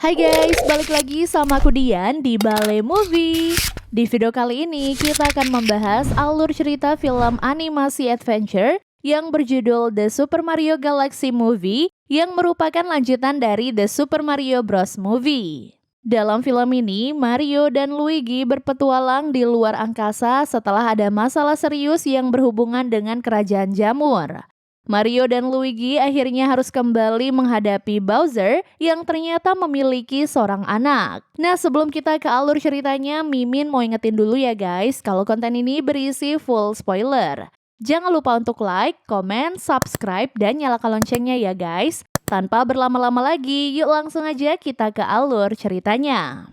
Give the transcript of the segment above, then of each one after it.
Hai guys, balik lagi sama aku Dian di Bale Movie. Di video kali ini kita akan membahas alur cerita film animasi adventure yang berjudul The Super Mario Galaxy Movie yang merupakan lanjutan dari The Super Mario Bros. Movie. Dalam film ini, Mario dan Luigi berpetualang di luar angkasa setelah ada masalah serius yang berhubungan dengan kerajaan jamur. Mario dan Luigi akhirnya harus kembali menghadapi Bowser yang ternyata memiliki seorang anak. Nah, sebelum kita ke alur ceritanya, Mimin mau ingetin dulu ya guys, kalau konten ini berisi full spoiler. Jangan lupa untuk like, komen, subscribe, dan nyalakan loncengnya ya guys. Tanpa berlama-lama lagi, yuk langsung aja kita ke alur ceritanya.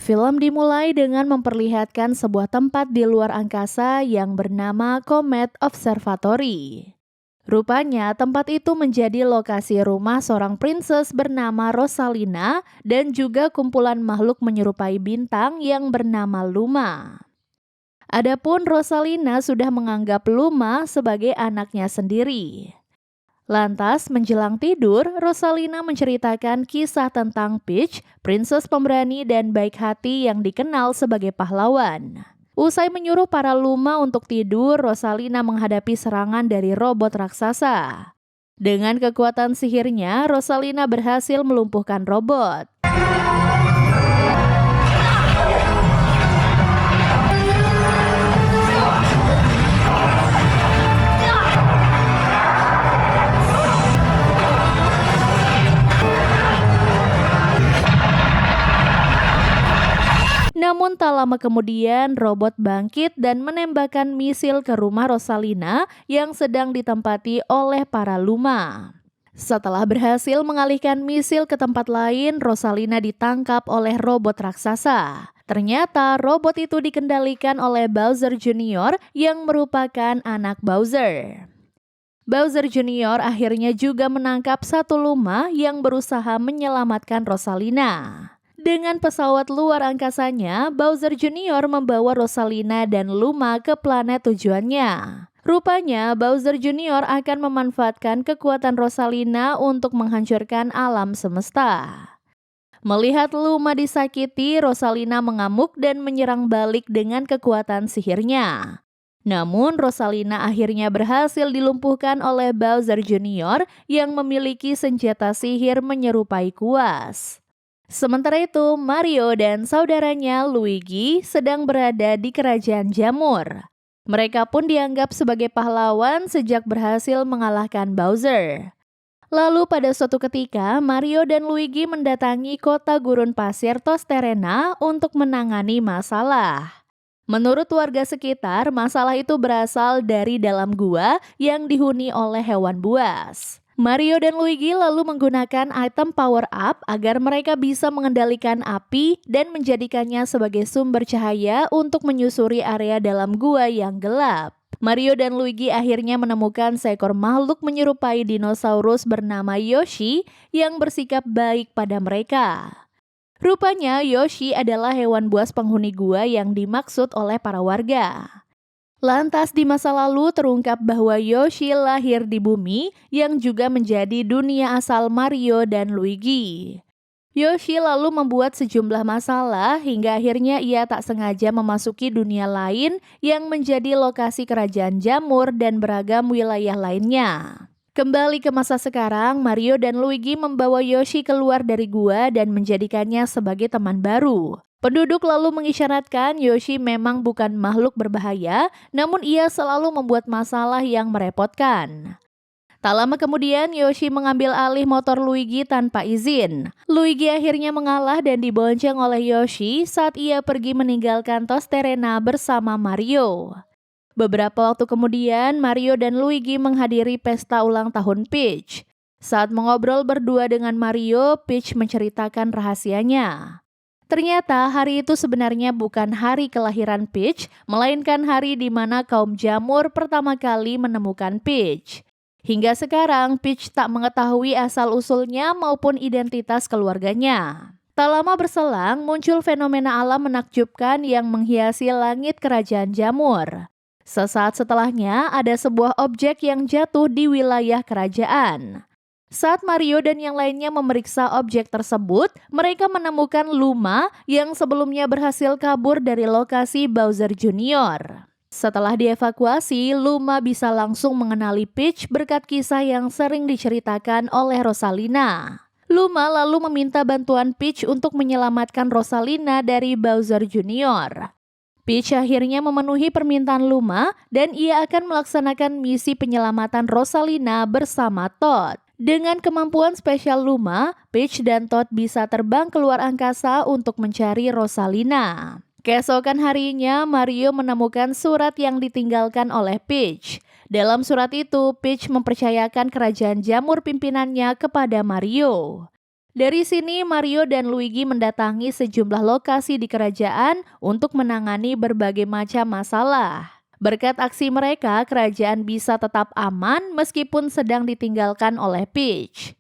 Film dimulai dengan memperlihatkan sebuah tempat di luar angkasa yang bernama Comet Observatory. Rupanya tempat itu menjadi lokasi rumah seorang princess bernama Rosalina dan juga kumpulan makhluk menyerupai bintang yang bernama Luma. Adapun Rosalina sudah menganggap Luma sebagai anaknya sendiri. Lantas, menjelang tidur, Rosalina menceritakan kisah tentang Peach, princess pemberani dan baik hati yang dikenal sebagai pahlawan. Usai menyuruh para Luma untuk tidur, Rosalina menghadapi serangan dari robot raksasa. Dengan kekuatan sihirnya, Rosalina berhasil melumpuhkan robot. Namun tak lama kemudian robot bangkit dan menembakkan misil ke rumah Rosalina yang sedang ditempati oleh para Luma. Setelah berhasil mengalihkan misil ke tempat lain, Rosalina ditangkap oleh robot raksasa. Ternyata robot itu dikendalikan oleh Bowser Jr. yang merupakan anak Bowser. Bowser Jr. akhirnya juga menangkap satu Luma yang berusaha menyelamatkan Rosalina. Dengan pesawat luar angkasanya, Bowser Jr. membawa Rosalina dan Luma ke planet tujuannya. Rupanya, Bowser Jr. akan memanfaatkan kekuatan Rosalina untuk menghancurkan alam semesta. Melihat Luma disakiti, Rosalina mengamuk dan menyerang balik dengan kekuatan sihirnya. Namun, Rosalina akhirnya berhasil dilumpuhkan oleh Bowser Jr. yang memiliki senjata sihir menyerupai kuas. Sementara itu, Mario dan saudaranya Luigi sedang berada di kerajaan jamur. Mereka pun dianggap sebagai pahlawan sejak berhasil mengalahkan Bowser. Lalu pada suatu ketika, Mario dan Luigi mendatangi kota gurun pasir Tosterena untuk menangani masalah. Menurut warga sekitar, masalah itu berasal dari dalam gua yang dihuni oleh hewan buas. Mario dan Luigi lalu menggunakan item power up agar mereka bisa mengendalikan api dan menjadikannya sebagai sumber cahaya untuk menyusuri area dalam gua yang gelap. Mario dan Luigi akhirnya menemukan seekor makhluk menyerupai dinosaurus bernama Yoshi yang bersikap baik pada mereka. Rupanya Yoshi adalah hewan buas penghuni gua yang dimaksud oleh para warga. Lantas di masa lalu terungkap bahwa Yoshi lahir di bumi yang juga menjadi dunia asal Mario dan Luigi. Yoshi lalu membuat sejumlah masalah hingga akhirnya ia tak sengaja memasuki dunia lain yang menjadi lokasi kerajaan jamur dan beragam wilayah lainnya. Kembali ke masa sekarang, Mario dan Luigi membawa Yoshi keluar dari gua dan menjadikannya sebagai teman baru. Penduduk lalu mengisyaratkan Yoshi memang bukan makhluk berbahaya, namun ia selalu membuat masalah yang merepotkan. Tak lama kemudian, Yoshi mengambil alih motor Luigi tanpa izin. Luigi akhirnya mengalah dan dibonceng oleh Yoshi saat ia pergi meninggalkan Tosterena bersama Mario. Beberapa waktu kemudian, Mario dan Luigi menghadiri pesta ulang tahun Peach. Saat mengobrol berdua dengan Mario, Peach menceritakan rahasianya. Ternyata hari itu sebenarnya bukan hari kelahiran Peach, melainkan hari di mana kaum jamur pertama kali menemukan Peach. Hingga sekarang, Peach tak mengetahui asal-usulnya maupun identitas keluarganya. Tak lama berselang, muncul fenomena alam menakjubkan yang menghiasi langit kerajaan jamur. Sesaat setelahnya, ada sebuah objek yang jatuh di wilayah kerajaan. Saat Mario dan yang lainnya memeriksa objek tersebut, mereka menemukan Luma yang sebelumnya berhasil kabur dari lokasi Bowser Jr. Setelah dievakuasi, Luma bisa langsung mengenali Peach berkat kisah yang sering diceritakan oleh Rosalina. Luma lalu meminta bantuan Peach untuk menyelamatkan Rosalina dari Bowser Jr. Peach akhirnya memenuhi permintaan Luma dan ia akan melaksanakan misi penyelamatan Rosalina bersama Toad. Dengan kemampuan spesial Luma, Peach dan Toad bisa terbang keluar angkasa untuk mencari Rosalina. Keesokan harinya, Mario menemukan surat yang ditinggalkan oleh Peach. Dalam surat itu, Peach mempercayakan kerajaan jamur pimpinannya kepada Mario. Dari sini, Mario dan Luigi mendatangi sejumlah lokasi di kerajaan untuk menangani berbagai macam masalah. Berkat aksi mereka, kerajaan bisa tetap aman meskipun sedang ditinggalkan oleh Peach.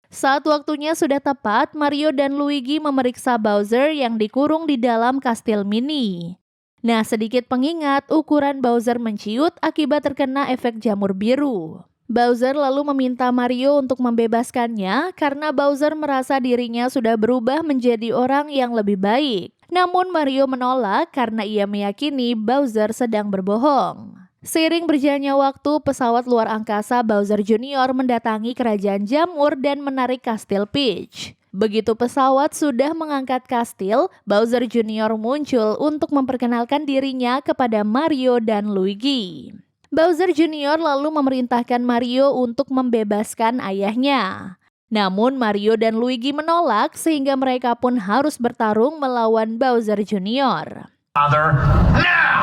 Saat waktunya sudah tepat, Mario dan Luigi memeriksa Bowser yang dikurung di dalam kastil mini. Nah, sedikit pengingat, ukuran Bowser menciut akibat terkena efek jamur biru. Bowser lalu meminta Mario untuk membebaskannya karena Bowser merasa dirinya sudah berubah menjadi orang yang lebih baik. Namun Mario menolak karena ia meyakini Bowser sedang berbohong. Seiring berjalannya waktu, pesawat luar angkasa Bowser Jr. mendatangi kerajaan jamur dan menarik kastil Peach. Begitu pesawat sudah mengangkat kastil, Bowser Jr. muncul untuk memperkenalkan dirinya kepada Mario dan Luigi. Bowser Jr. lalu memerintahkan Mario untuk membebaskan ayahnya. Namun Mario dan Luigi menolak sehingga mereka pun harus bertarung melawan Bowser Jr. Father, now!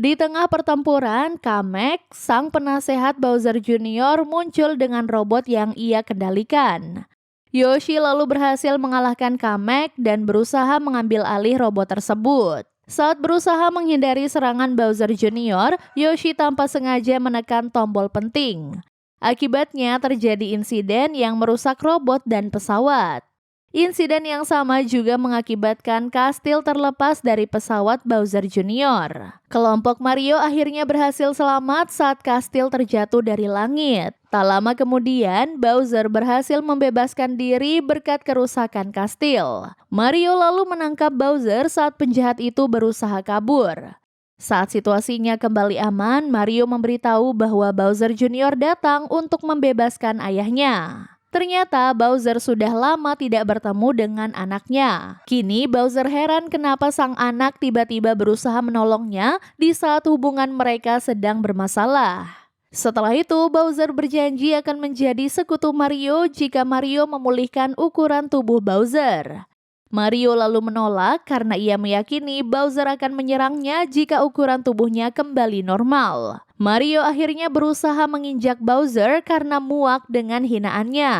Di tengah pertempuran, Kamek, sang penasehat Bowser Jr. muncul dengan robot yang ia kendalikan. Yoshi lalu berhasil mengalahkan Kamek dan berusaha mengambil alih robot tersebut. Saat berusaha menghindari serangan Bowser Jr., Yoshi tanpa sengaja menekan tombol penting. Akibatnya terjadi insiden yang merusak robot dan pesawat. Insiden yang sama juga mengakibatkan kastil terlepas dari pesawat Bowser Jr. Kelompok Mario akhirnya berhasil selamat saat kastil terjatuh dari langit. Tak lama kemudian, Bowser berhasil membebaskan diri berkat kerusakan kastil. Mario lalu menangkap Bowser saat penjahat itu berusaha kabur. Saat situasinya kembali aman, Mario memberitahu bahwa Bowser Jr. datang untuk membebaskan ayahnya. Ternyata Bowser sudah lama tidak bertemu dengan anaknya. Kini Bowser heran kenapa sang anak tiba-tiba berusaha menolongnya di saat hubungan mereka sedang bermasalah. Setelah itu, Bowser berjanji akan menjadi sekutu Mario jika Mario memulihkan ukuran tubuh Bowser. Mario lalu menolak karena ia meyakini Bowser akan menyerangnya jika ukuran tubuhnya kembali normal. Mario akhirnya berusaha menginjak Bowser karena muak dengan hinaannya.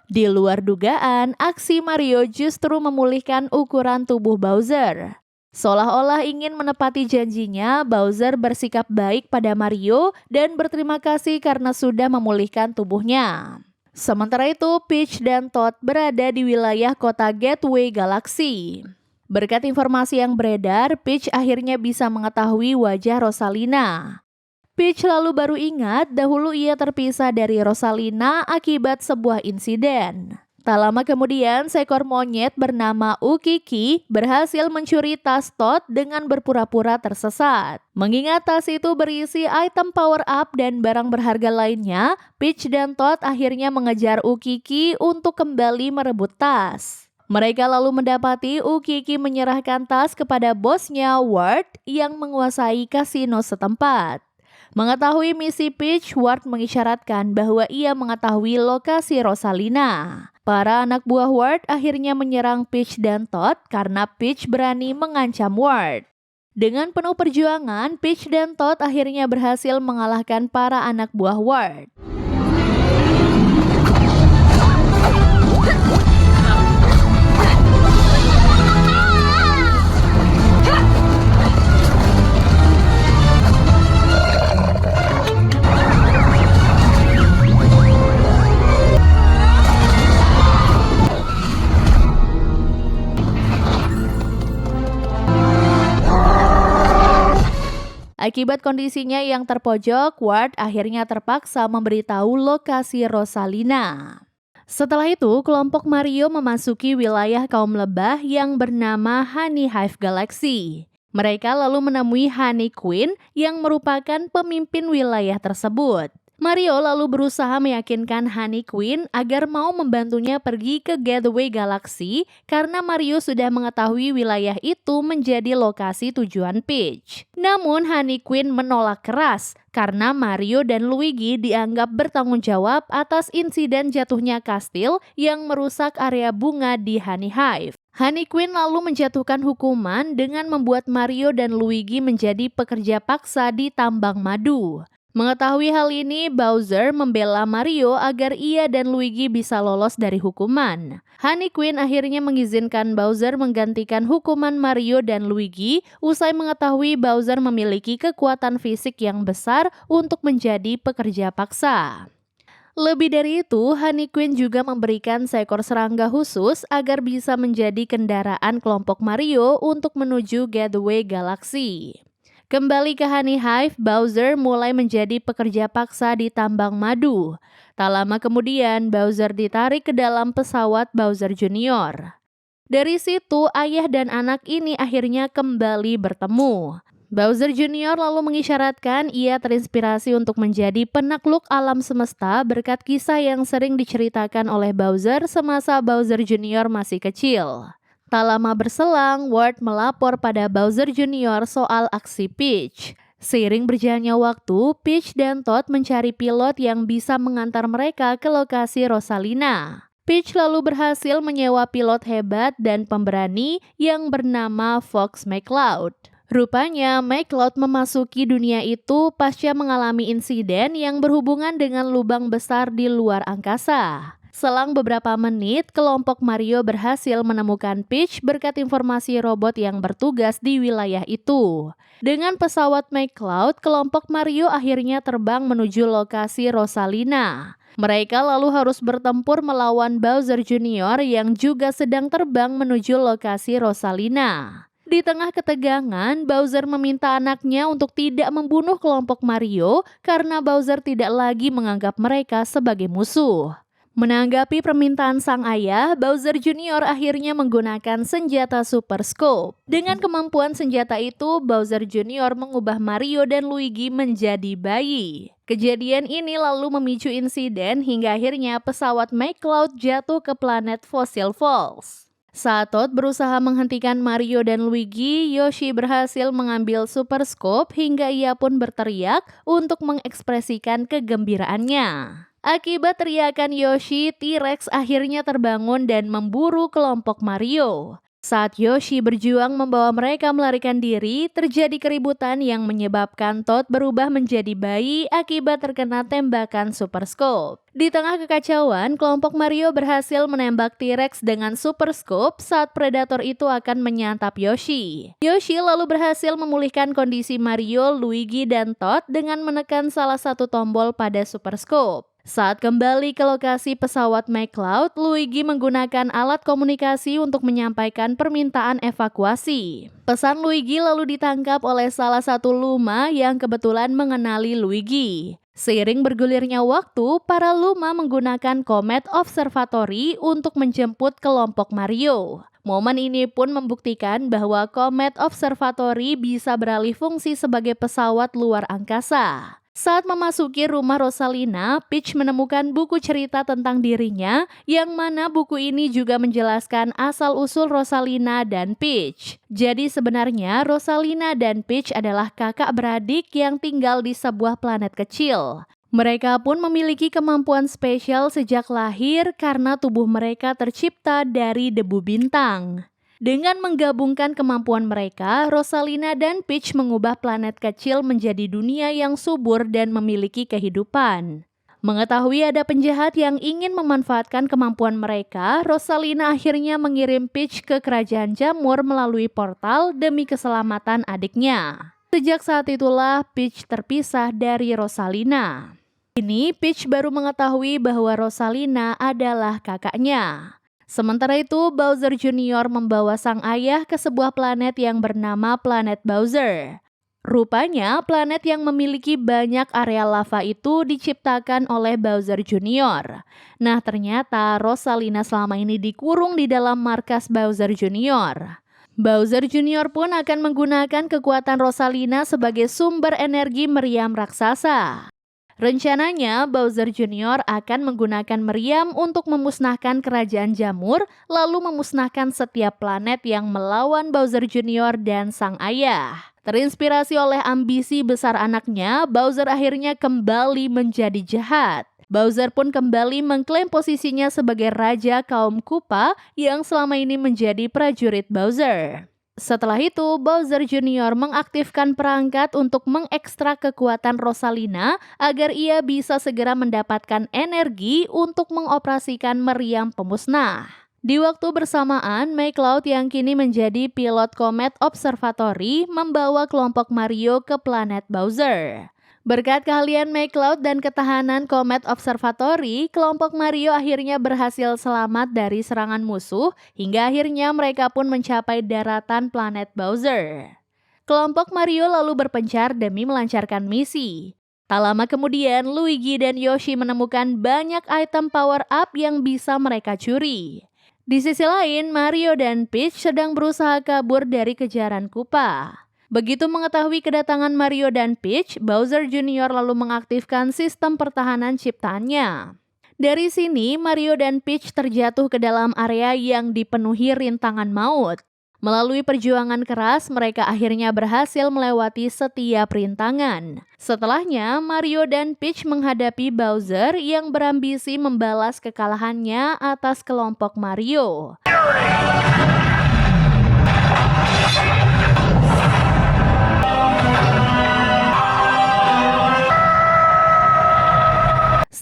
Di luar dugaan, aksi Mario justru memulihkan ukuran tubuh Bowser. Seolah-olah ingin menepati janjinya, Bowser bersikap baik pada Mario dan berterima kasih karena sudah memulihkan tubuhnya. Sementara itu, Peach dan Toad berada di wilayah kota Gateway Galaxy. Berkat informasi yang beredar, Peach akhirnya bisa mengetahui wajah Rosalina. Peach lalu baru ingat dahulu ia terpisah dari Rosalina akibat sebuah insiden. Tak lama kemudian, seekor monyet bernama Ukiki berhasil mencuri tas Toad dengan berpura-pura tersesat. Mengingat tas itu berisi item power-up dan barang berharga lainnya, Peach dan Toad akhirnya mengejar Ukiki untuk kembali merebut tas. Mereka lalu mendapati Ukiki menyerahkan tas kepada bosnya Ward yang menguasai kasino setempat. Mengetahui misi Peach, Ward mengisyaratkan bahwa ia mengetahui lokasi Rosalina. Para anak buah Ward akhirnya menyerang Peach dan Toad karena Peach berani mengancam Ward. Dengan penuh perjuangan, Peach dan Toad akhirnya berhasil mengalahkan para anak buah Ward. Akibat kondisinya yang terpojok, Ward akhirnya terpaksa memberitahu lokasi Rosalina. Setelah itu, kelompok Mario memasuki wilayah kaum lebah yang bernama Honey Hive Galaxy. Mereka lalu menemui Honey Queen yang merupakan pemimpin wilayah tersebut. Mario lalu berusaha meyakinkan Honey Queen agar mau membantunya pergi ke Gateway Galaxy karena Mario sudah mengetahui wilayah itu menjadi lokasi tujuan Peach. Namun Honey Queen menolak keras karena Mario dan Luigi dianggap bertanggung jawab atas insiden jatuhnya kastil yang merusak area bunga di Honey Hive. Honey Queen lalu menjatuhkan hukuman dengan membuat Mario dan Luigi menjadi pekerja paksa di tambang madu. Mengetahui hal ini, Bowser membela Mario agar ia dan Luigi bisa lolos dari hukuman. Honey Queen akhirnya mengizinkan Bowser menggantikan hukuman Mario dan Luigi usai mengetahui Bowser memiliki kekuatan fisik yang besar untuk menjadi pekerja paksa. Lebih dari itu, Honey Queen juga memberikan seekor serangga khusus agar bisa menjadi kendaraan kelompok Mario untuk menuju Gateway Galaxy. Kembali ke Honey Hive, Bowser mulai menjadi pekerja paksa di tambang madu. Tak lama kemudian, Bowser ditarik ke dalam pesawat Bowser Jr. Dari situ, ayah dan anak ini akhirnya kembali bertemu. Bowser Jr. lalu mengisyaratkan ia terinspirasi untuk menjadi penakluk alam semesta berkat kisah yang sering diceritakan oleh Bowser semasa Bowser Jr. masih kecil. Tak lama berselang, Ward melapor pada Bowser Jr. soal aksi Peach. Seiring berjalannya waktu, Peach dan Toad mencari pilot yang bisa mengantar mereka ke lokasi Rosalina. Peach lalu berhasil menyewa pilot hebat dan pemberani yang bernama Fox McCloud. Rupanya, McCloud memasuki dunia itu pasca mengalami insiden yang berhubungan dengan lubang besar di luar angkasa. Selang beberapa menit, kelompok Mario berhasil menemukan Peach berkat informasi robot yang bertugas di wilayah itu. Dengan pesawat McCloud, kelompok Mario akhirnya terbang menuju lokasi Rosalina. Mereka lalu harus bertempur melawan Bowser Jr. yang juga sedang terbang menuju lokasi Rosalina. Di tengah ketegangan, Bowser meminta anaknya untuk tidak membunuh kelompok Mario karena Bowser tidak lagi menganggap mereka sebagai musuh. Menanggapi permintaan sang ayah, Bowser Jr. akhirnya menggunakan senjata Super Scope. Dengan kemampuan senjata itu, Bowser Jr. mengubah Mario dan Luigi menjadi bayi. Kejadian ini lalu memicu insiden hingga akhirnya pesawat McCloud jatuh ke planet Fossil Falls. Saat Toad berusaha menghentikan Mario dan Luigi, Yoshi berhasil mengambil Super Scope hingga ia pun berteriak untuk mengekspresikan kegembiraannya. Akibat teriakan Yoshi, T-Rex akhirnya terbangun dan memburu kelompok Mario. Saat Yoshi berjuang membawa mereka melarikan diri, terjadi keributan yang menyebabkan Toad berubah menjadi bayi akibat terkena tembakan Super Scope. Di tengah kekacauan, kelompok Mario berhasil menembak T-Rex dengan Super Scope saat predator itu akan menyantap Yoshi. Yoshi lalu berhasil memulihkan kondisi Mario, Luigi, dan Toad dengan menekan salah satu tombol pada Super Scope. Saat kembali ke lokasi pesawat McCloud, Luigi menggunakan alat komunikasi untuk menyampaikan permintaan evakuasi. Pesan Luigi lalu ditangkap oleh salah satu Luma yang kebetulan mengenali Luigi. Seiring bergulirnya waktu, para Luma menggunakan Comet Observatory untuk menjemput kelompok Mario. Momen ini pun membuktikan bahwa Comet Observatory bisa beralih fungsi sebagai pesawat luar angkasa. Saat memasuki rumah Rosalina, Peach menemukan buku cerita tentang dirinya, yang mana buku ini juga menjelaskan asal-usul Rosalina dan Peach. Jadi sebenarnya Rosalina dan Peach adalah kakak beradik yang tinggal di sebuah planet kecil. Mereka pun memiliki kemampuan spesial sejak lahir karena tubuh mereka tercipta dari debu bintang. Dengan menggabungkan kemampuan mereka, Rosalina dan Peach mengubah planet kecil menjadi dunia yang subur dan memiliki kehidupan. Mengetahui ada penjahat yang ingin memanfaatkan kemampuan mereka, Rosalina akhirnya mengirim Peach ke kerajaan jamur melalui portal demi keselamatan adiknya. Sejak saat itulah Peach terpisah dari Rosalina. Kini Peach baru mengetahui bahwa Rosalina adalah kakaknya. Sementara itu, Bowser Jr. membawa sang ayah ke sebuah planet yang bernama planet Bowser. Rupanya, planet yang memiliki banyak area lava itu diciptakan oleh Bowser Junior. Nah, ternyata Rosalina selama ini dikurung di dalam markas Bowser Junior. Bowser Junior pun akan menggunakan kekuatan Rosalina sebagai sumber energi meriam raksasa. Rencananya, Bowser Junior akan menggunakan meriam untuk memusnahkan kerajaan jamur, lalu memusnahkan setiap planet yang melawan Bowser Junior dan sang ayah. Terinspirasi oleh ambisi besar anaknya, Bowser akhirnya kembali menjadi jahat. Bowser pun kembali mengklaim posisinya sebagai raja kaum Koopa yang selama ini menjadi prajurit Bowser. Setelah itu, Bowser Junior mengaktifkan perangkat untuk mengekstrak kekuatan Rosalina agar ia bisa segera mendapatkan energi untuk mengoperasikan meriam pemusnah. Di waktu bersamaan, McCloud yang kini menjadi pilot Comet Observatory membawa kelompok Mario ke planet Bowser. Berkat keahlian McCloud dan ketahanan Comet Observatory, kelompok Mario akhirnya berhasil selamat dari serangan musuh hingga akhirnya mereka pun mencapai daratan planet Bowser. Kelompok Mario lalu berpencar demi melancarkan misi. Tak lama kemudian, Luigi dan Yoshi menemukan banyak item power-up yang bisa mereka curi. Di sisi lain, Mario dan Peach sedang berusaha kabur dari kejaran Koopa. Begitu mengetahui kedatangan Mario dan Peach, Bowser Junior lalu mengaktifkan sistem pertahanan ciptaannya. Dari sini, Mario dan Peach terjatuh ke dalam area yang dipenuhi rintangan maut. Melalui perjuangan keras, mereka akhirnya berhasil melewati setiap rintangan. Setelahnya, Mario dan Peach menghadapi Bowser yang berambisi membalas kekalahannya atas kelompok Mario.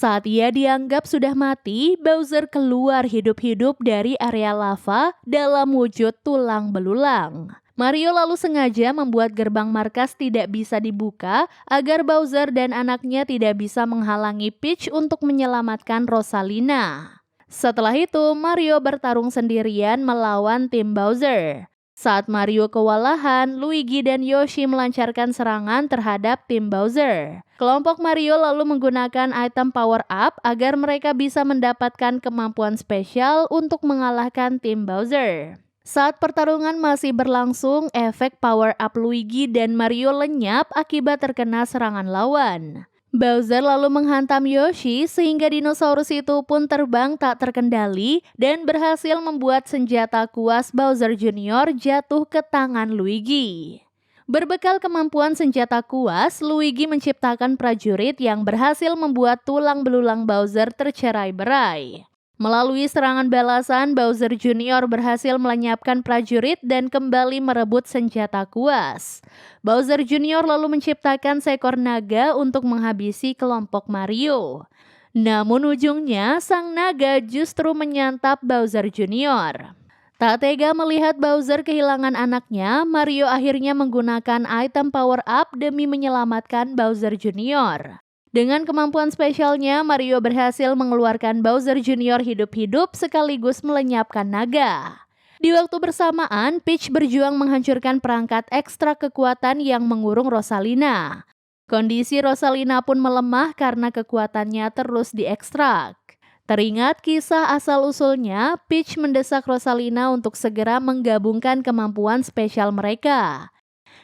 Saat ia dianggap sudah mati, Bowser keluar hidup-hidup dari area lava dalam wujud tulang belulang. Mario lalu sengaja membuat gerbang markas tidak bisa dibuka agar Bowser dan anaknya tidak bisa menghalangi Peach untuk menyelamatkan Rosalina. Setelah itu, Mario bertarung sendirian melawan tim Bowser. Saat Mario kewalahan, Luigi dan Yoshi melancarkan serangan terhadap tim Bowser. Kelompok Mario lalu menggunakan item power-up agar mereka bisa mendapatkan kemampuan spesial untuk mengalahkan tim Bowser. Saat pertarungan masih berlangsung, efek power-up Luigi dan Mario lenyap akibat terkena serangan lawan. Bowser lalu menghantam Yoshi sehingga dinosaurus itu pun terbang tak terkendali dan berhasil membuat senjata kuas Bowser Junior jatuh ke tangan Luigi. Berbekal kemampuan senjata kuas, Luigi menciptakan prajurit yang berhasil membuat tulang belulang Bowser tercerai-berai. Melalui serangan balasan, Bowser Junior berhasil melenyapkan prajurit dan kembali merebut senjata kuas. Bowser Junior lalu menciptakan seekor naga untuk menghabisi kelompok Mario. Namun ujungnya, sang naga justru menyantap Bowser Junior. Tak tega melihat Bowser kehilangan anaknya, Mario akhirnya menggunakan item power-up demi menyelamatkan Bowser Junior. Dengan kemampuan spesialnya, Mario berhasil mengeluarkan Bowser Junior hidup-hidup sekaligus melenyapkan naga. Di waktu bersamaan, Peach berjuang menghancurkan perangkat ekstra kekuatan yang mengurung Rosalina. Kondisi Rosalina pun melemah karena kekuatannya terus diekstrak. Teringat kisah asal-usulnya, Peach mendesak Rosalina untuk segera menggabungkan kemampuan spesial mereka.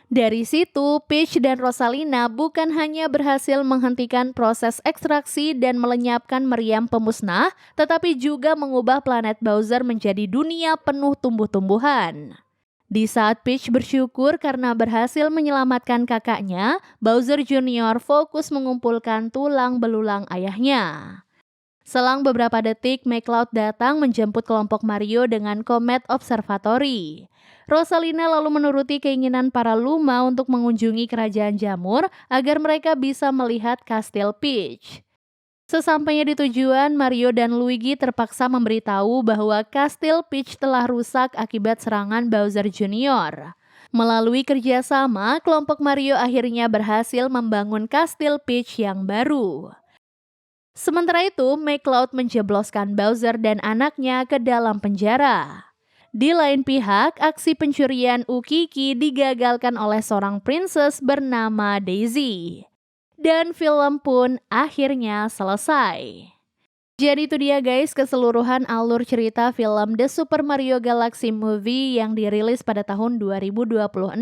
Dari situ, Peach dan Rosalina bukan hanya berhasil menghentikan proses ekstraksi dan melenyapkan meriam pemusnah, tetapi juga mengubah planet Bowser menjadi dunia penuh tumbuh-tumbuhan. Di saat Peach bersyukur karena berhasil menyelamatkan kakaknya, Bowser Junior fokus mengumpulkan tulang belulang ayahnya. Selang beberapa detik, McCloud datang menjemput kelompok Mario dengan Comet Observatory. Rosalina lalu menuruti keinginan para Luma untuk mengunjungi kerajaan jamur agar mereka bisa melihat kastil Peach. Sesampainya di tujuan, Mario dan Luigi terpaksa memberitahu bahwa kastil Peach telah rusak akibat serangan Bowser Junior. Melalui kerjasama, kelompok Mario akhirnya berhasil membangun kastil Peach yang baru. Sementara itu, McCloud menjebloskan Bowser dan anaknya ke dalam penjara. Di lain pihak, aksi pencurian Ukiki digagalkan oleh seorang princess bernama Daisy. Dan film pun akhirnya selesai. Jadi itu dia guys keseluruhan alur cerita film The Super Mario Galaxy Movie yang dirilis pada tahun 2026.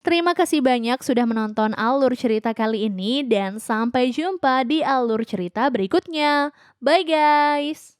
Terima kasih banyak sudah menonton alur cerita kali ini dan sampai jumpa di alur cerita berikutnya. Bye guys!